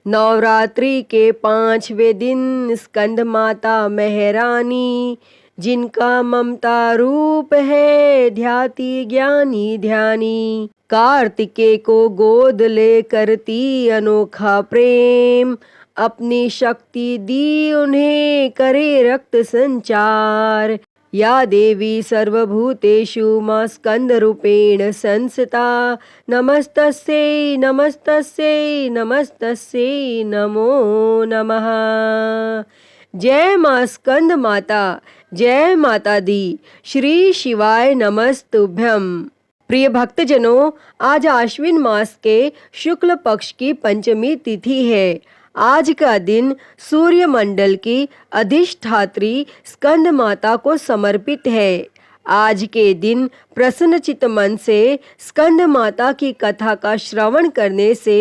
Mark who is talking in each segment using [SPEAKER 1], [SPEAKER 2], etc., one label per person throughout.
[SPEAKER 1] नवरात्रि के 5वें दिन स्कंद माता महारानी, जिनका ममता रूप है ध्याति ज्ञानी ध्यानी। कार्तिकेय को गोद ले करती अनोखा प्रेम, अपनी शक्ति दी उन्हें करे रक्त संचार। या देवी सर्वभूतेषु मां स्कंद रूपेण संस्थिता, नमस्तस्यै नमस्तस्यै नमस्तस्यै नमो नमः। जय मां स्कंद माता, जय माता दी। श्री शिवाय नमस्तुभ्यम। प्रिय भक्तजनों, आज आश्विन मास के शुक्ल पक्ष की पंचमी तिथि है। आज का दिन सूर्य मंडल की अधिष्ठात्री स्कंद माता को समर्पित है। आज के दिन प्रसन्नचित्त मन से स्कंद माता की कथा का श्रवण करने से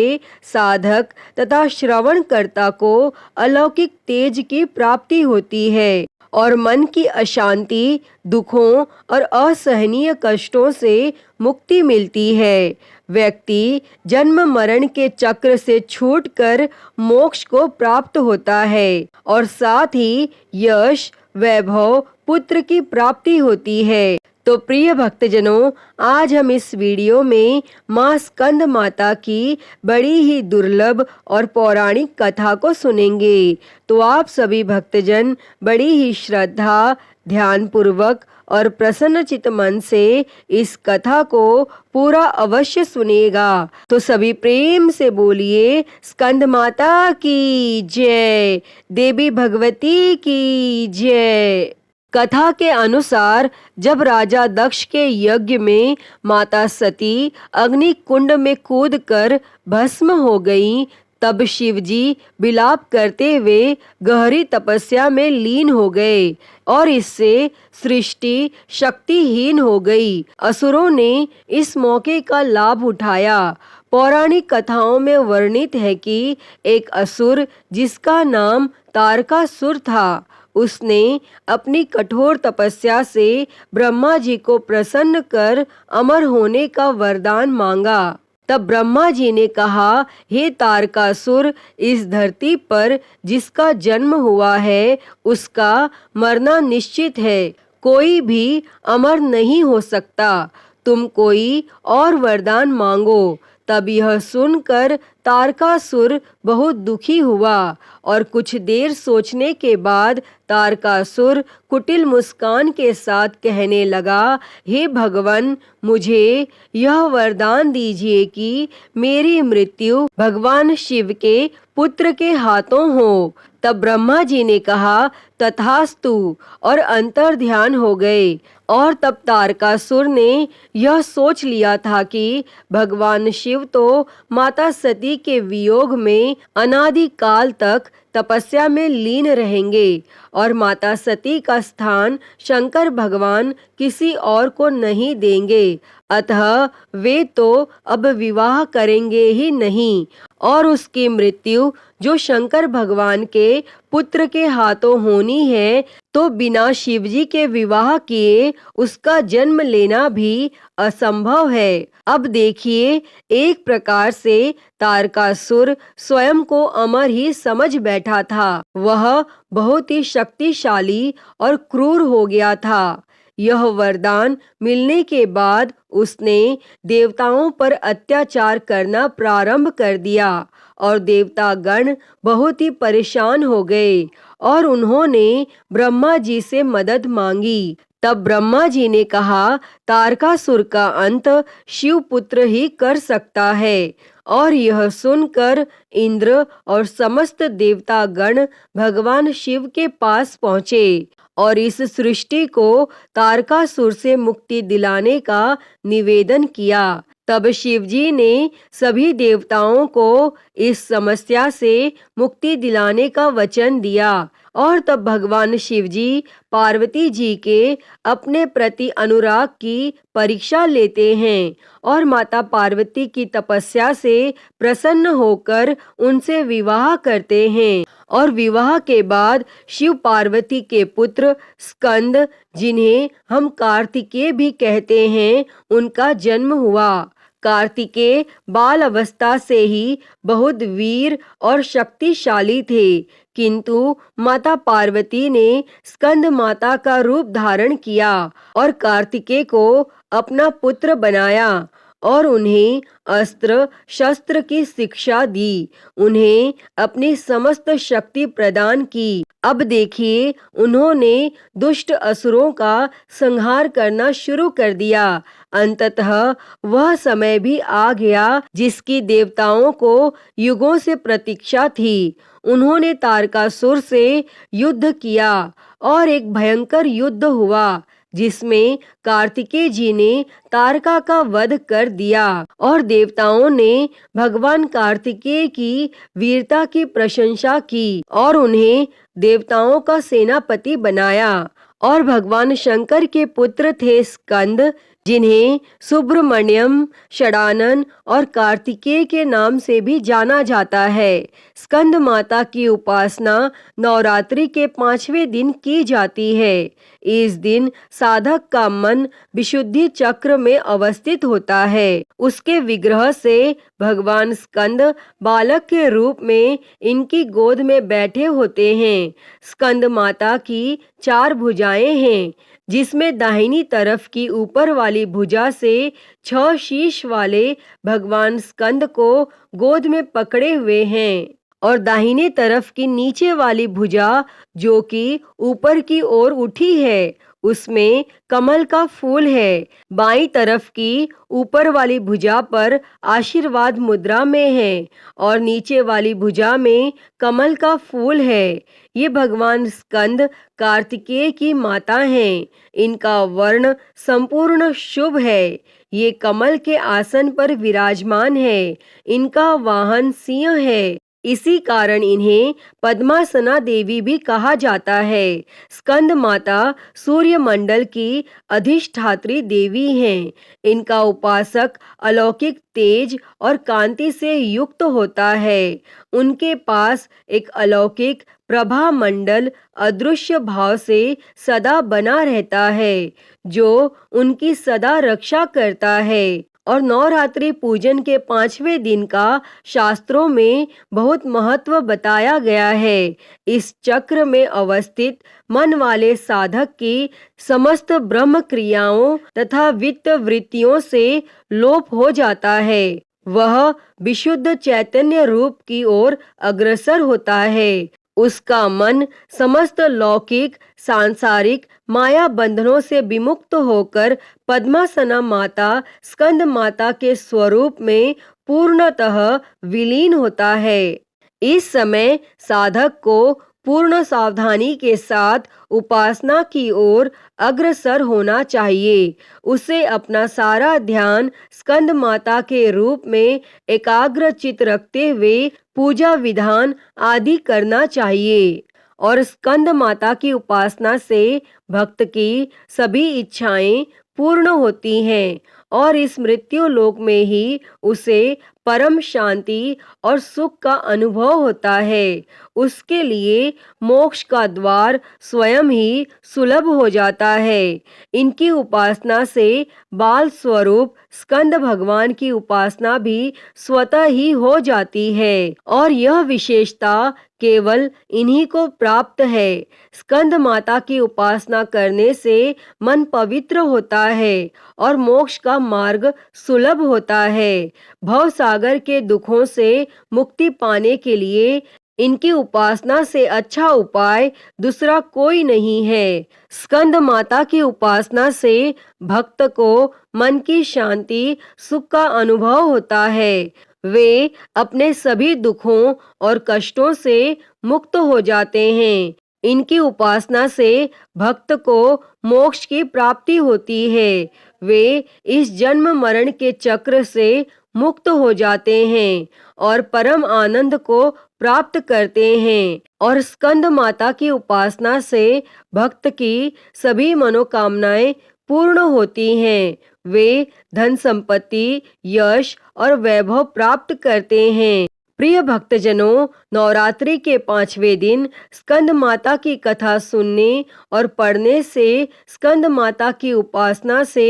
[SPEAKER 1] साधक तथा श्रवणकर्ता को अलौकिक तेज की प्राप्ति होती है और मन की अशांति, दुखों और असहनीय कष्टों से मुक्ति मिलती है। व्यक्ति जन्म मरण के चक्र से छूटकर मोक्ष को प्राप्त होता है और साथ ही यश, वैभव, पुत्र की प्राप्ति होती है। तो प्रिय भक्तजनों, आज हम इस वीडियो में मां स्कंद माता की बड़ी ही दुर्लभ और पौराणिक कथा को सुनेंगे। तो आप सभी भक्तजन बड़ी ही श्रद्धा, ध्यान पूर्वक और प्रसन्नचित्त मन से इस कथा को पूरा अवश्य सुनिएगा। तो सभी प्रेम से बोलिए स्कंद माता की जय, देवी भगवती की जय। कथा के अनुसार जब राजा दक्ष के यज्ञ में माता सती अग्नि कुंड में कूदकर भस्म हो गईं, तब शिवजी विलाप करते हुए गहरी तपस्या में लीन हो गए और इससे सृष्टि शक्तिहीन हो गई। असुरों ने इस मौके का लाभ उठाया। पौराणिक कथाओं में वर्णित है कि एक असुर जिसका नाम तारकासुर था, उसने अपनी कठोर तपस्या से ब्रह्मा जी को प्रसन्न कर अमर होने का वरदान मांगा। तब ब्रह्मा जी ने कहा, हे तारकासुर, इस धरती पर जिसका जन्म हुआ है उसका मरना निश्चित है। कोई भी अमर नहीं हो सकता। तुम कोई और वरदान मांगो। तब यह सुनकर तारकासुर बहुत दुखी हुआ और कुछ देर सोचने के बाद तारकासुर कुटिल मुस्कान के साथ कहने लगा, हे भगवान, मुझे यह वरदान दीजिए कि मेरी मृत्यु भगवान शिव के पुत्र के हाथों हो। तब ब्रह्मा जी ने कहा, तथास्तु, और अंतर ध्यान हो गए। और तब तारकासुर ने यह सोच लिया था कि भगवान शिव तो माता सती के वियोग में अनादि काल तक तपस्या में लीन रहेंगे और माता सती का स्थान शंकर भगवान किसी और को नहीं देंगे। अतः वे तो अब विवाह करेंगे ही नहीं और उसकी मृत्यु जो शंकर भगवान के पुत्र के हाथों होनी है, तो बिना शिवजी के विवाह किए उसका जन्म लेना भी असंभव है। अब देखिए, एक प्रकार से तारकासुर स्वयं को अमर ही समझ बैठा था। वह बहुत ही शक्तिशाली और क्रूर हो गया था। यह वरदान मिलने के बाद उसने देवताओं पर अत्याचार करना प्रारंभ कर दिया और देवतागण बहुत ही परेशान हो गए और उन्होंने ब्रह्मा जी से मदद मांगी। तब ब्रह्मा जी ने कहा, तारकासुर का अंत शिव पुत्र ही कर सकता है। और यह सुनकर इंद्र और समस्त देवतागण भगवान शिव के पास पहुँचे और इस सृष्टि को तारकासुर से मुक्ति दिलाने का निवेदन किया। तब शिवजी ने सभी देवताओं को इस समस्या से मुक्ति दिलाने का वचन दिया और तब भगवान शिवजी पार्वती जी के अपने प्रति अनुराग की परीक्षा लेते हैं और माता पार्वती की तपस्या से प्रसन्न होकर उनसे विवाह करते हैं और विवाह के बाद शिव पार्वती के पुत्र स्कंद, जिन्हें हम कार्तिकेय भी कहते हैं, उनका जन्म हुआ। कार्तिकेय बाल अवस्था से ही बहुत वीर और शक्तिशाली थे, किंतु माता पार्वती ने स्कंद माता का रूप धारण किया और कार्तिकेय को अपना पुत्र बनाया और उन्हें अस्त्र शस्त्र की शिक्षा दी, उन्हें अपनी समस्त शक्ति प्रदान की। अब देखिए, उन्होंने दुष्ट असुरों का संहार करना शुरू कर दिया। अंततः वह समय भी आ गया जिसकी देवताओं को युगों से प्रतीक्षा थी। उन्होंने तारकासुर से युद्ध किया और एक भयंकर युद्ध हुआ जिसमें कार्तिकेय जी ने तारका का वध कर दिया और देवताओं ने भगवान कार्तिकेय की वीरता की प्रशंसा की और उन्हें देवताओं का सेनापति बनाया। और भगवान शंकर के पुत्र थे स्कंद, जिन्हें सुब्रमण्यम, षडानन और कार्तिकेय के नाम से भी जाना जाता है। स्कंद माता की उपासना नवरात्रि के 5वें दिन की जाती है। इस दिन साधक का मन विशुद्धि चक्र में अवस्थित होता है। उसके विग्रह से भगवान स्कंद बालक के रूप में इनकी गोद में बैठे होते हैं। स्कंद माता की 4 भुजाएं हैं, जिसमें दाहिनी तरफ की ऊपर वाली भुजा से 6 शीश वाले भगवान स्कंद को गोद में पकड़े हुए हैं और दाहिने तरफ की नीचे वाली भुजा जो कि ऊपर की ओर उठी है, उसमें कमल का फूल है। बाईं तरफ की ऊपर वाली भुजा पर आशीर्वाद मुद्रा में है और नीचे वाली भुजा में कमल का फूल है। ये भगवान स्कंद कार्तिकेय की माता हैं। इनका वर्ण संपूर्ण शुभ है। ये कमल के आसन पर विराजमान है। इनका वाहन सिंह है। इसी कारण इन्हें पद्मासना देवी भी कहा जाता है। स्कंद माता सूर्य मंडल की अधिष्ठात्री देवी हैं। इनका उपासक अलौकिक तेज और कांति से युक्त होता है। उनके पास एक अलौकिक प्रभा मंडल अदृश्य भाव से सदा बना रहता है, जो उनकी सदा रक्षा करता है। और नवरात्रि पूजन के 5वें दिन का शास्त्रों में बहुत महत्व बताया गया है। इस चक्र में अवस्थित मन वाले साधक की समस्त ब्रह्म क्रियाओं तथा वित्त वृत्तियों से लोप हो जाता है। वह विशुद्ध चैतन्य रूप की ओर अग्रसर होता है। उसका मन समस्त लौकिक सांसारिक माया बंधनों से विमुक्त होकर पद्मासना माता स्कंद माता के स्वरूप में पूर्णतः विलीन होता है। इस समय साधक को पूर्ण सावधानी के साथ उपासना की ओर अग्रसर होना चाहिए। उसे अपना सारा ध्यान स्कंद माता के रूप में एकाग्र चित्त रखते हुए पूजा विधान आदि करना चाहिए। और स्कंद माता की उपासना से भक्त की सभी इच्छाएं पूर्ण होती हैं और इस मृत्यु लोक में ही उसे परम शांति और सुख का अनुभव होता है। उसके लिए मोक्ष का द्वार स्वयं ही सुलभ हो जाता है। इनकी उपासना से बाल स्वरूप स्कंद भगवान की उपासना भी स्वतः ही हो जाती है और यह विशेषता केवल इन्हीं को प्राप्त है। स्कंद माता की उपासना करने से मन पवित्र होता है और मोक्ष का मार्ग सुलभ होता है। भव सागर के दुखों से मुक्ति पाने के लिए इनकी उपासना से अच्छा उपाय दूसरा कोई नहीं है। स्कंद माता की उपासना से भक्त को मन की शांति सुख का अनुभव होता है। वे अपने सभी दुखों और कष्टों से मुक्त हो जाते हैं। इनकी उपासना से भक्त को मोक्ष की प्राप्ति होती है। वे इस जन्म मरण के चक्र से मुक्त हो जाते हैं और परम आनंद को प्राप्त करते हैं। और स्कंद माता की उपासना से भक्त की सभी मनोकामनाएं पूर्ण होती हैं। वे धन संपत्ति, यश और वैभव प्राप्त करते हैं। प्रिय भक्तजनों, नवरात्रि के 5वें दिन स्कंद माता की कथा सुनने और पढ़ने से स्कंद माता की उपासना से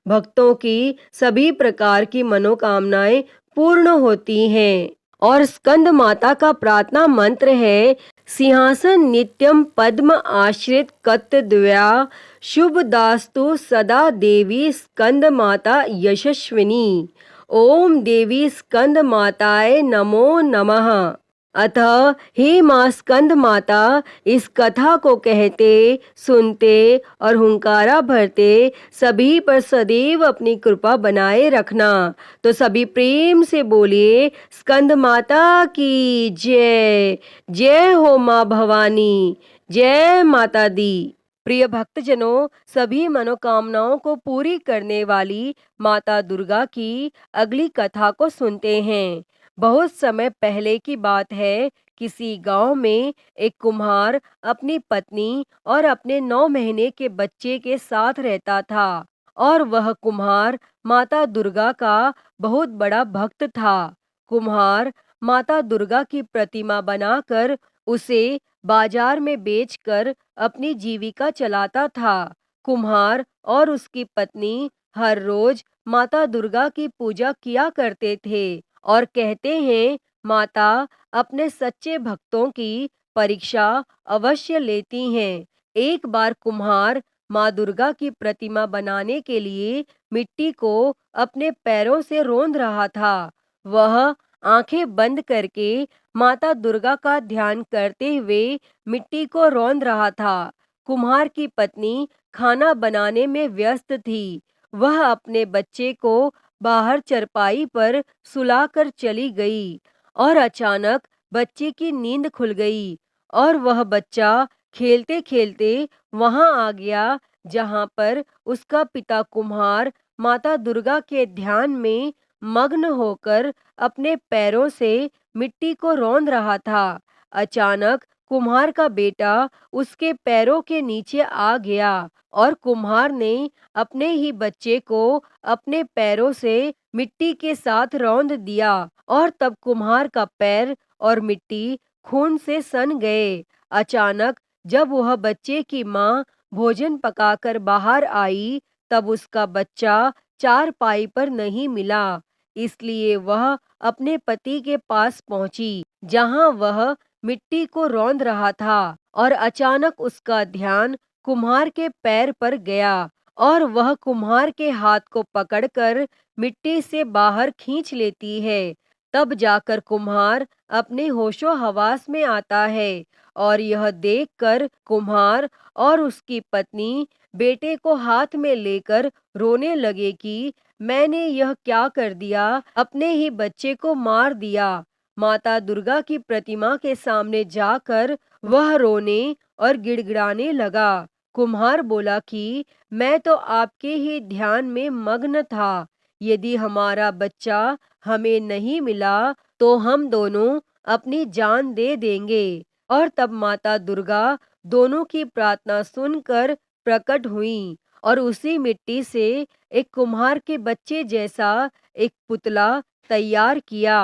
[SPEAKER 1] भक्तों की सभी प्रकार की मनोकामनाएं पूर्ण होती हैं। और स्कंद माता का प्रार्थना मंत्र है, सिंहासन नित्यम पद्म आश्रित कत द्वया शुभ दास्तु सदा देवी स्कंद माता यशस्विनी। ओम देवी स्कंद माताए नमो नमः। अतः हे माँ स्कंद माता, इस कथा को कहते, सुनते और हुंकारा भरते सभी पर सदैव अपनी कृपा बनाए रखना। तो सभी प्रेम से बोलिए, स्कंद माता की जय। जय हो माँ भवानी, जय माता दी। प्रिय भक्तजनों, सभी मनोकामनाओं को पूरी करने वाली माता दुर्गा की अगली कथा को सुनते हैं। बहुत समय पहले की बात है, किसी गांव में एक कुम्हार अपनी पत्नी और अपने 9 महीने के बच्चे के साथ रहता था। और वह कुम्हार माता दुर्गा का बहुत बड़ा भक्त था। कुम्हार माता दुर्गा की प्रतिमा बनाकर उसे बाजार में बेचकर अपनी जीविका चलाता था। कुम्हार और उसकी पत्नी हर रोज माता दुर्गा की पूजा किया करते थे और कहते हैं, माता अपने सच्चे भक्तों की परीक्षा अवश्य लेती हैं। एक बार कुम्हार माँ दुर्गा की प्रतिमा बनाने के लिए मिट्टी को अपने पैरों से रौंद रहा था। वह आंखें बंद करके माता दुर्गा का ध्यान करते हुए मिट्टी को रौंद रहा था। कुम्हार की पत्नी खाना बनाने में व्यस्त थी। वह अपने बच्चे को बाहर चरपाई पर सुलाकर चली गई और अचानक बच्चे की नींद खुल गई और वह बच्चा खेलते खेलते वहां आ गया जहां पर उसका पिता कुम्हार माता दुर्गा के ध्यान में मग्न होकर अपने पैरों से मिट्टी को रौंद रहा था। अचानक कुम्हार का बेटा उसके पैरों के नीचे आ गया और कुम्हार ने अपने ही बच्चे को अपने पैरों से मिट्टी के साथ रौंद दिया और तब कुम्हार का पैर और मिट्टी खून से सन गए। अचानक जब वह बच्चे की माँ भोजन पकाकर बाहर आई, तब उसका बच्चा चारपाई पर नहीं मिला। इसलिए वह अपने पति के पास पहुंची जहां वह मिट्टी को रौंद रहा था और अचानक उसका ध्यान कुम्हार के पैर पर गया और वह कुम्हार के हाथ को पकड़कर मिट्टी से बाहर खींच लेती है। तब जाकर कुम्हार अपने होशो हवास में आता है और यह देखकर कुम्हार और उसकी पत्नी बेटे को हाथ में लेकर रोने लगे कि मैंने यह क्या कर दिया, अपने ही बच्चे को मार दिया। माता दुर्गा की प्रतिमा के सामने जाकर वह रोने और गिड़गिड़ाने लगा। कुम्हार बोला कि मैं तो आपके ही ध्यान में मग्न था। यदि हमारा बच्चा हमें नहीं मिला तो हम दोनों अपनी जान दे देंगे। और तब माता दुर्गा दोनों की प्रार्थना सुनकर प्रकट हुई और उसी मिट्टी से एक कुम्हार के बच्चे जैसा एक पुतला तैयार किया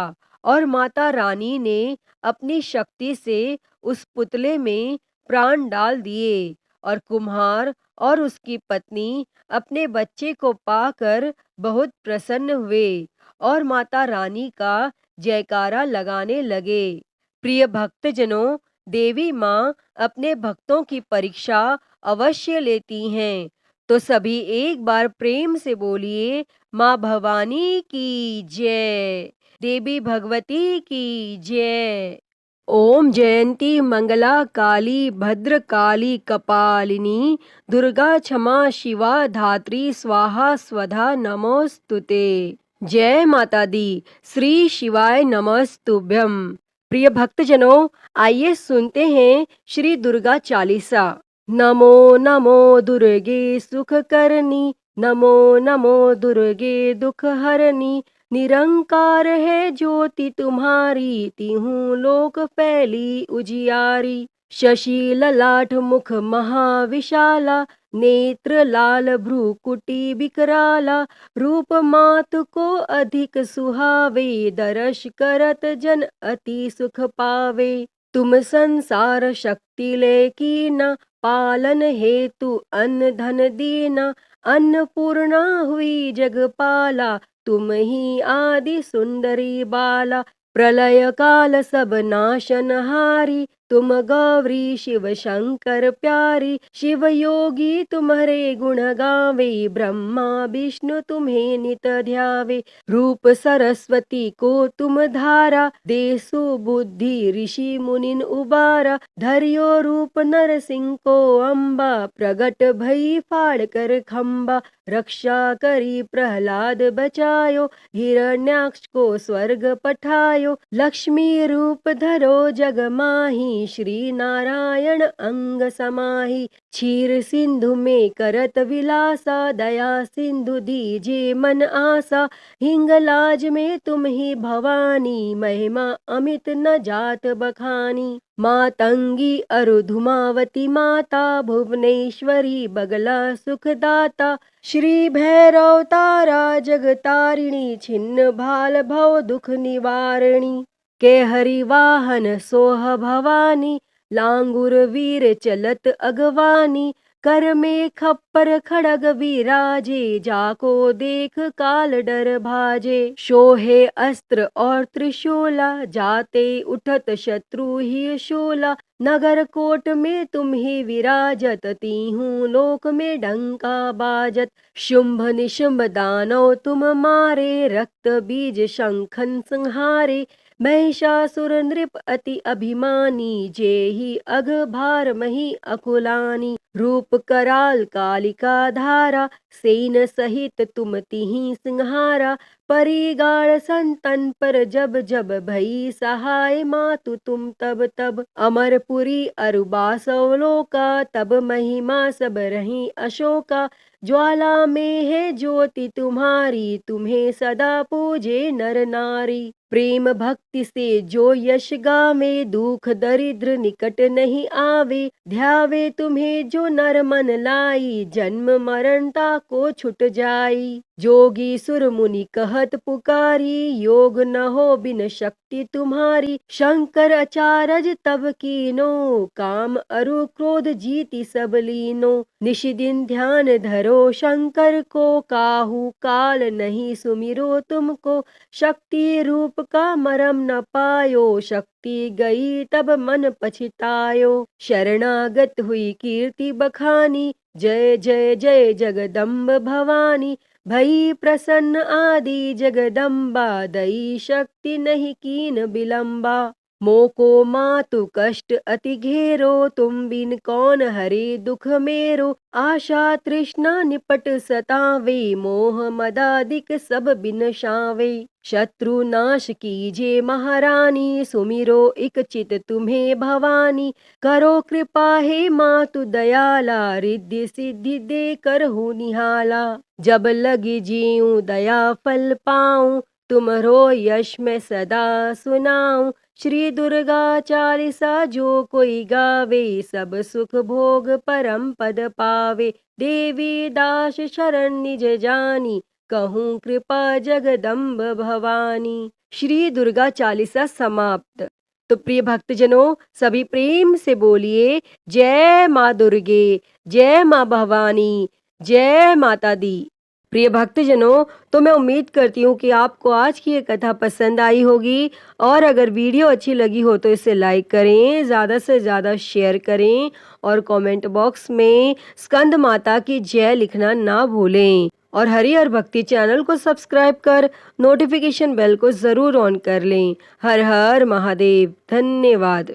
[SPEAKER 1] और माता रानी ने अपनी शक्ति से उस पुतले में प्राण डाल दिए और कुम्हार और उसकी पत्नी अपने बच्चे को पाकर बहुत प्रसन्न हुए और माता रानी का जयकारा लगाने लगे। प्रिय भक्तजनों, देवी माँ अपने भक्तों की परीक्षा अवश्य लेती हैं। तो सभी एक बार प्रेम से बोलिए, माँ भवानी की जय, देवी भगवती की जय। ओम जयंती मंगला काली भद्रकाली कपालिनी दुर्गा क्षमा शिवा धात्री स्वाहा स्वधा नमोस्तुते। जय माता दी, श्री शिवाय नमस्तुभ्यम। प्रिय भक्तजनों, आइए सुनते हैं श्री दुर्गा चालीसा। नमो नमो दुर्गे सुख करनी, नमो नमो दुर्गे दुख हरनी, निरंकार है ज्योति तुम्हारी, तिहूं लोक फैली उजियारी। शशि ललाट मुख महाविशाला, नेत्र लाल भ्रूकुटी बिकराला, रूप मात को अधिक सुहावे, दर्श करत जन अति सुख पावे। तुम संसार शक्ति ले कीना, पालन हेतु अन्न धन दीना, अन्नपूर्णा हुई जगपाला, तुम ही आदि सुंदरी बाला। प्रलय काल सब नाशनहारी, तुम गौरी शिव शंकर प्यारी। शिव योगी तुम्हारे गुण गावे, ब्रह्मा विष्णु तुम्हें नित ध्यावे। रूप सरस्वती को तुम धारा, देसु बुद्धि ऋषि मुनिन उबारा। धरियो रूप नरसिंह को अम्बा, प्रगट भई फाड़ कर खम्बा। रक्षा करी प्रहलाद बचायो, हिरण्याक्ष को स्वर्ग पठायो। लक्ष्मी रूप धरो जग माही, श्री नारायण अंग समाही। क्षीर सिंधु में करत विलासा, दया सिंधु दीजे मन आसा। हिंगलाज में तुम ही भवानी, महिमा अमित न जात बखानी। मातंगी अरुधुमावती माता, भुवनेश्वरी बगला सुखदाता। श्री भैरव तारा जगतारिणी, छिन्न भाल भव दुख निवारणी। के हरि वाहन सोह भवानी, लांगुर वीर चलत अगवानी। कर में खप्पर खड़ग विराजे, जाको देख काल डर भाजे। शोहे अस्त्र और त्रिशूला, जाते उठत शत्रु ही शूला। नगर कोट में तुम ही विराजत, तीहूं लोक में डंका बाजत। शुंभ निशुंभ दानव तुम मारे, रक्त बीज शंखन संहारे। महिषासुर नृप अति अभिमानी, जेहि अघ भार मही अकुलानी। रूप कराल कालिका धारा, सेन सहित तुम तिहि सिंहारा। परिगाड़ संतन पर जब जब, भई सहाय मातु तुम तब तब। अमरपुरी अरुबासव लोका, तब महिमा सब रही अशोका। ज्वाला में है ज्योति तुम्हारी, तुम्हें सदा पूजे नर नारी। प्रेम भक्ति से जो यश गावे, दुख दरिद्र निकट नहीं आवे। ध्यावे तुम्हें जो नर मन लाई, जन्म मरणता को छुट जाई। जोगी सुर मुनि कहत पुकारी, योग न हो बिन शक्ति तुम्हारी। शंकर अचारज तब कीनो, काम अरु क्रोध जीति सब लीनो। निश दिन ध्यान धरो शंकर को, काहू काल नहीं सुमिरो तुमको। शक्ति रूप का मरम न पायो, शक्ति गई तब मन पछतायो। शरणागत हुई कीर्ति बखानी, जय जय जय जगदम्ब भवानी। भई प्रसन्न आदि जगदम्बा, दई शक्ति नहीं कीन बिलम्बा। मोको मातु कष्ट अति घेरो, तुम बिन कौन हरे दुख मेरो। आशा तृष्णा निपट सतावे, मोह मदादिक सब बिनशावे। शत्रु नाश कीजे महारानी, सुमिरो इक चित तुम्हें भवानी। करो कृपा हे मातु दयाला, रिद्धि सिद्धि दे करहु निहाला। जब लगी जीऊं दया फल पाऊं, तुमरो यश में सदा सुनाऊं। श्री दुर्गा चालीसा जो कोई गावे, सब सुख भोग परम पद पावे। देवी दास शरण निज जानी, कहूँ कृपा जगदम्ब भवानी। श्री दुर्गा चालीसा समाप्त। तो प्रिय भक्तजनों, सभी प्रेम से बोलिए जय माँ दुर्गे, जय माँ भवानी, जय माता दी। प्रिय भक्तजनों, तो मैं उम्मीद करती हूँ कि आपको आज की ये कथा पसंद आई होगी, और अगर वीडियो अच्छी लगी हो तो इसे लाइक करें, ज़्यादा से ज़्यादा शेयर करें, और कमेंट बॉक्स में स्कंद माता की जय लिखना ना भूलें। और हरिहर भक्ति चैनल को सब्सक्राइब कर नोटिफिकेशन बेल को ज़रूर ऑन कर लें। हर हर महादेव। धन्यवाद।